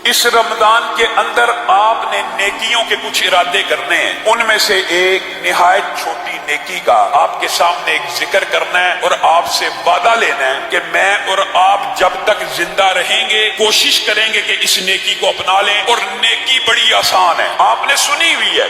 اس رمضان کے اندر آپ نے نیکیوں کے کچھ ارادے کرنے ہیں، ان میں سے ایک نہایت چھوٹی نیکی کا آپ کے سامنے ایک ذکر کرنا ہے اور آپ سے وعدہ لینا ہے کہ میں اور آپ جب تک زندہ رہیں گے کوشش کریں گے کہ اس نیکی کو اپنا لیں، اور نیکی بڑی آسان ہے، آپ نے سنی ہوئی ہے،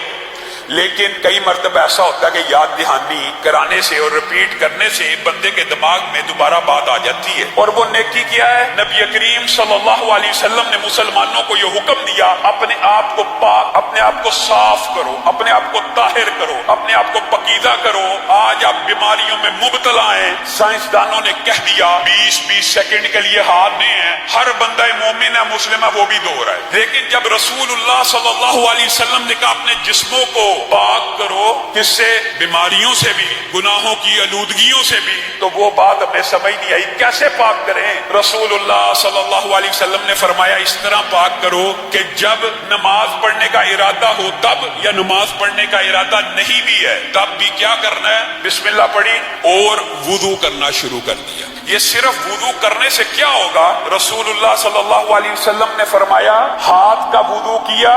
لیکن کئی مرتبہ ایسا ہوتا ہے کہ یاد دہانی کرانے سے اور ریپیٹ کرنے سے بندے کے دماغ میں دوبارہ بات آ جاتی ہے۔ اور وہ نیکی کیا ہے؟ نبی کریم صلی اللہ علیہ وسلم نے مسلمانوں کو یہ حکم دیا، اپنے آپ کو پاک، اپنے آپ کو صاف کرو، اپنے آپ کو طاہر کرو، اپنے آپ کو پاکیزہ کرو۔ آج آپ بیماریوں میں مبتلا ہیں، سائنسدانوں نے کہہ دیا 20 سیکنڈ کے لیے ہاتھ نہیں ہے، ہر بندہ مومن ہے، مسلم ہے، وہ بھی دو رہا ہے۔ لیکن جب رسول اللہ صلی اللہ علیہ وسلم نے کہا اپنے جسموں کو پاک کرو، کس سے؟ بیماریوں سے بھی، گناہوں کی آلودگیوں سے بھی، تو وہ بات ہمیں سمجھ نہیں آئی کیسے پاک کریں۔ رسول اللہ صلی اللہ علیہ وسلم نے فرمایا اس طرح پاک کرو کہ جب نماز پڑھنے کا ارادہ ہو تب، یا نماز پڑھنے کا ارادہ نہیں بھی ہے تب بھی کیا کرنا ہے؟ بسم اللہ پڑھی اور وضو کرنا شروع کر دیا۔ یہ صرف وضو کرنے سے کیا ہوگا؟ رسول اللہ صلی اللہ علیہ وسلم نے فرمایا ہاتھ کا وضو کیا،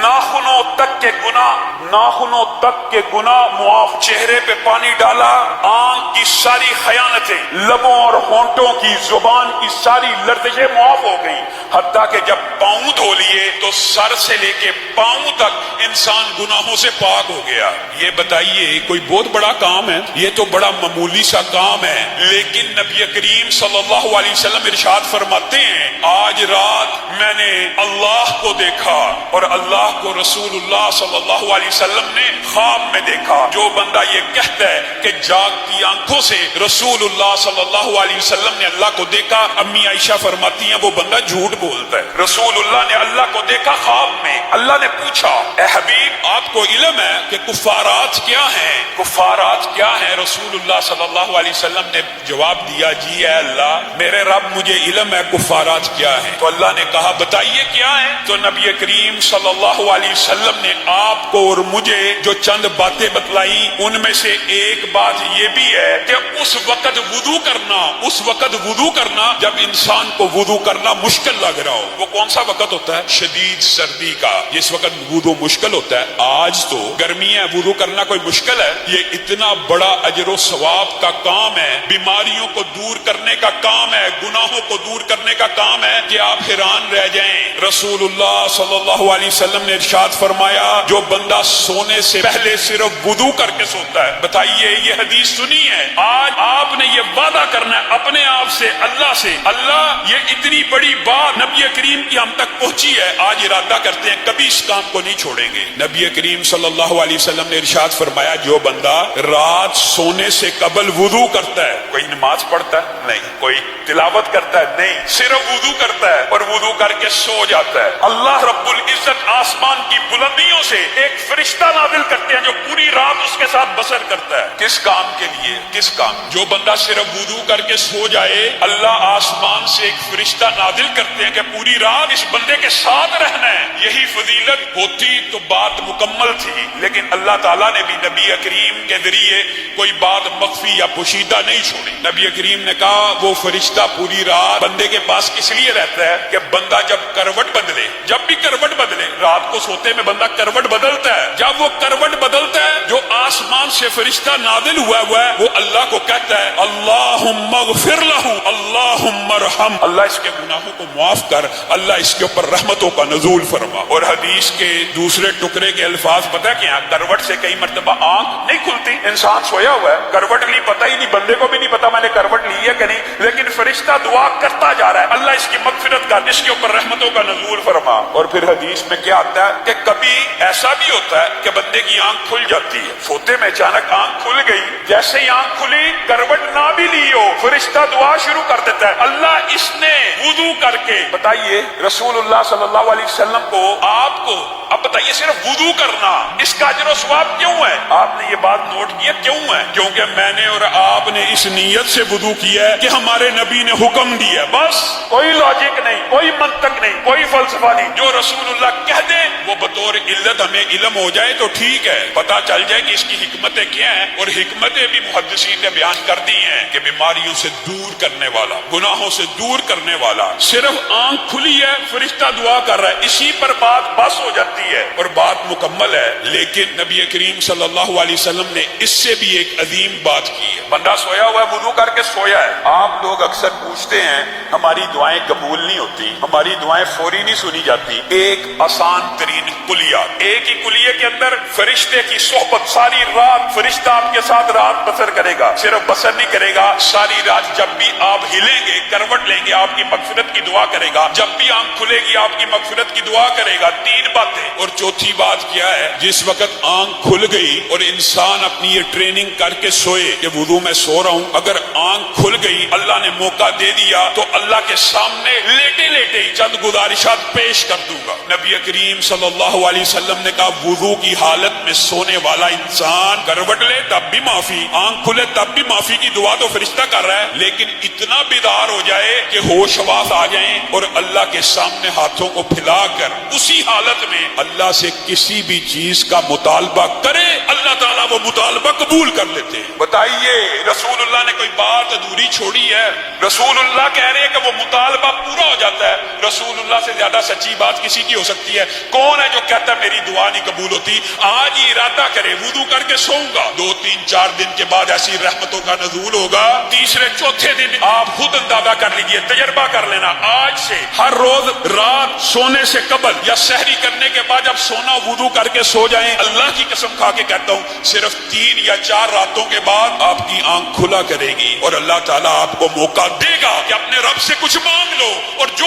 ناخنوں تک کے گناہ معاف، چہرے پہ پانی ڈالا، آنکھ کی ساری خیانتیں، لبوں اور ہونٹوں کی، زبان کی ساری لرزشیں معاف ہو گئی، حتیٰ کہ جب پاؤں دھو لیے تو سر سے لے کے پاؤں تک انسان گناہوں سے پاک ہو گیا۔ یہ بتائیے کوئی بہت بڑا کام ہے؟ یہ تو بڑا معمولی سا کام ہے، لیکن نبی کریم صلی اللہ علیہ وسلم ارشاد فرماتے ہیں آج رات میں نے اللہ کو دیکھا اور اللہ کو رسول اللہ صلی اللہ علیہ وسلم نے خواب میں دیکھا۔ جو بندہ یہ کہتا ہے کہ جاگتی آنکھوں سے رسول اللہ صلی اللہ علیہ وسلم نے اللہ کو دیکھا، امی عائشہ فرماتی ہیں وہ بندہ جھوٹ بولتا ہے۔ رسول اللہ نے اللہ کو دیکھا خواب میں، اللہ نے پوچھا اے حبیب آپ کو علم ہے کہ کفارات کیا ہیں؟ کفارات کیا ہیں؟ رسول اللہ صلی اللہ علیہ وسلم نے جواب دیا جی اے اللہ میرے رب مجھے علم ہے کفارات کیا ہیں۔ تو اللہ نے کہا بتائیے کیا ہے؟ تو نبی کریم صلی اللہ علیہ وسلم نے آپ کو اور مجھے جو چند باتیں بتلائی ان میں سے ایک بات یہ بھی ہے کہ اس وقت وضو کرنا جب انسان کو وضو کرنا مشکل لگ رہا ہو۔ وہ کون سا وقت ہوتا ہے؟ شدید سردی کا، جس وقت وضو مشکل ہوتا ہے۔ آج تو گرمی ہے، وضو کرنا کوئی مشکل ہے؟ یہ اتنا بڑا اجر و ثواب کا کام ہے، بیماریوں کو دور کرنے کا کام ہے، گناہوں کو دور کرنے کا کام ہے کہ آپ حیران رہ جائیں۔ رسول اللہ صلی اللہ علیہ وسلم نے ارشاد فرمایا جو بندہ سونے سے پہلے صرف وضو کر کے سوتا ہے، بتائیے یہ حدیث سنی ہے؟ آج آپ نے یہ وعدہ کرنا ہے اپنے آپ سے، اللہ سے، اللہ یہ اتنی بڑی بات نبی کریم کی ہم تک پہنچی ہے، آج ارادہ کرتے ہیں کبھی اس کام کو نہیں چھوڑیں گے۔ نبی کریم صلی اللہ علیہ وسلم نے ارشاد فرمایا جو بندہ رات سونے سے قبل وضو کرتا ہے، کوئی نماز پڑھتا ہے نہیں، کوئی تلاوت کرتا ہے نہیں، صرف وضو کرتا ہے اور وضو کر کے سو جاتا ہے، اللہ رب العزت آسمان کی بلندیوں سے ایک فرشتہ نازل کرتے ہیں جو پوری رات اس کے ساتھ بسر کرتا ہے۔ کس کام کے لیے؟ کس کام؟ جو بندہ صرف وضو کر کے سو جائے اللہ آسمان سے ایک فرشتہ نازل کرتے ہیں کہ پوری رات اس بندے کے ساتھ رہنا ہے۔ یہی فضیلت ہوتی تو بات مکمل تھی، لیکن اللہ تعالیٰ نے بھی نبی کریم کے ذریعے کوئی بات مخفی یا پوشیدہ نہیں چھوڑی۔ نبی کریم نے کہا وہ فرشتہ پوری رات بندے کے پاس کس لیے رہتا ہے کہ بندہ جب کروٹ بدلے، جب بھی کروٹ بدلے، رات کو سوتے میں بندہ کروٹ بدلتا ہے، جب وہ کروٹ بدلتا ہے جو آسمان سے فرشتہ نازل ہوا ہے وہ اللہ کو کہتا ہے اللہم اغفر لہ، اللہم ارحم، اللہ اس کے گناہوں کو معاف کر، اللہ اس کے اوپر رحمتوں کا نزول فرما۔ اور حدیث کے دوسرے ٹکڑے کے الفاظ پتہ کیا؟ کروٹ سے کئی مرتبہ آنکھ نہیں کھلتی، انسان سویا ہوا ہے کروٹ لی، پتہ ہی نہیں، بندے کو بھی نہیں پتا میں نے کروٹ لی ہے کہ نہیں، لیکن فرشتہ دعا کرتا جا رہا ہے اللہ اس کی مغفرت کر، اس کے اوپر رحمتوں کا نزول فرما۔ اور پھر حدیث میں کیا آتا ہے کہ کبھی ایسا بھی ہوتا ہے کہ بندے کی آنکھ کھل جاتی ہے، سوتے میں اچانک آنکھ کھل گئی، جیسے ہی آنکھ کھلی کروٹ نہ بھی لی ہو فرشتہ دعا شروع کر دیتا ہے اللہ اس نے وضو کر کے، بتائیے رسول اللہ صلی اللہ علیہ وسلم کو، آپ کو، اب بتائیے صرف وضو کرنا اس کا اجر و ثواب کیوں ہے؟ آپ نے یہ بات نوٹ کیا کیوں ہے؟ کیونکہ میں نے اور آپ نے اس نیت سے وضو کیا ہے کہ ہمارے نبی نے حکم دیا، بس کوئی لاجک نہیں، کوئی منطق نہیں، کوئی فلسفہ نہیں، جو رسول اللہ کہہ دے وہ بطور بطور علت ہمیں علم ہو جائے تو ٹھیک ہے، پتہ چل جائے کہ اس کی حکمتیں کیا ہیں، اور حکمتیں بھی محدثین نے بیان کر دی ہیں کہ بیماریوں سے دور کرنے والا، گناہوں سے دور کرنے والا، صرف آنکھ کھلی ہے فرشتہ دعا کر رہا ہے، اسی پر بات بس ہو جاتی ہے اور بات مکمل ہے۔ لیکن نبی کریم صلی اللہ علیہ وسلم نے اس سے بھی ایک عظیم بات کی ہے۔ بندہ سویا ہوا ہے، وضو کر کے سویا ہے، آپ لوگ اکثر پوچھتے ہیں ہماری دعائیں قبول نہیں ہوتی، ہماری دعائیں فوری نہیں سنی جاتی۔ ایک آسان ترین کلیہ، ایک ہی کلیے کے اندر فرشتے کی صحبت، ساری رات فرشتہ آپ کے ساتھ رات بسر کرے گا، صرف بسر نہیں کرے گا، ساری رات جب بھی آپ ہلیں گے، کروٹ لیں گے، آپ کی مغفرت کی دعا کرے گا، جب بھی آنکھ کھلے گی آپ کی مغفرت کی دعا کرے گا۔ تین باتیں۔ اور چوتھی بات کیا ہے؟ جس وقت آنکھ کھل گئی اور انسان اپنی یہ ٹریننگ کر کے سوئے کہ وضو میں سو رہا ہوں، اگر آنکھ کھل گئی، اللہ نے موقع دے دیا تو اللہ کے سامنے لیٹے لیٹے ہی چند گزارشات پیش کر دوں گا۔ نبی کریم صلی اللہ علیہ وسلم نے کہا وضو کی حالت میں سونے والا انسان کروٹ لے تب بھی معافی، آنکھ کھلے تب بھی معافی کی دعا تو فرشتہ کر رہا ہے، لیکن اتنا بیدار ہو جائے کہ ہوش حواس آ جائیں اور اللہ کے سامنے ہاتھوں کو پھیلا کر اسی حالت میں اللہ سے کسی بھی چیز کا مطالبہ کرے، اللہ تعالیٰ وہ مطالبہ قبول کر لیتے ہیں۔ بتائیے رسول اللہ نے کوئی بات ادھوری چھوڑی ہے؟ رسول اللہ کہہ رہے ہیں کہ وہ مطالبہ پورا ہو جاتا ہے۔ رسول اللہ سے زیادہ سچی بات کسی کی ہو سکتی ہے؟ کون ہے جو کہتا ہے میری دعا نہیں قبول ہوتی؟ آج ہی ارادہ کرے وضو کر کے سوؤں گا، 2-3-4 دن کے بعد ایسی رحمتوں کا نزول ہوگا، تیسرے چوتھے دن آپ خود اندازہ کر لیجئے، تجربہ کر لینا، آج سے ہر روز رات سونے سے قبل یا سحری کرنے کے بعد جب سونا وضو کر کے سو جائیں، اللہ کی قسم کھا کے کہتا ہوں صرف 3 یا 4 راتوں کے بعد آپ کی آنکھ کھلا کرے گی اور اللہ تعالیٰ آپ کو موقع دے گا کہ اپنے رب سے کچھ مانگ لو، اور جو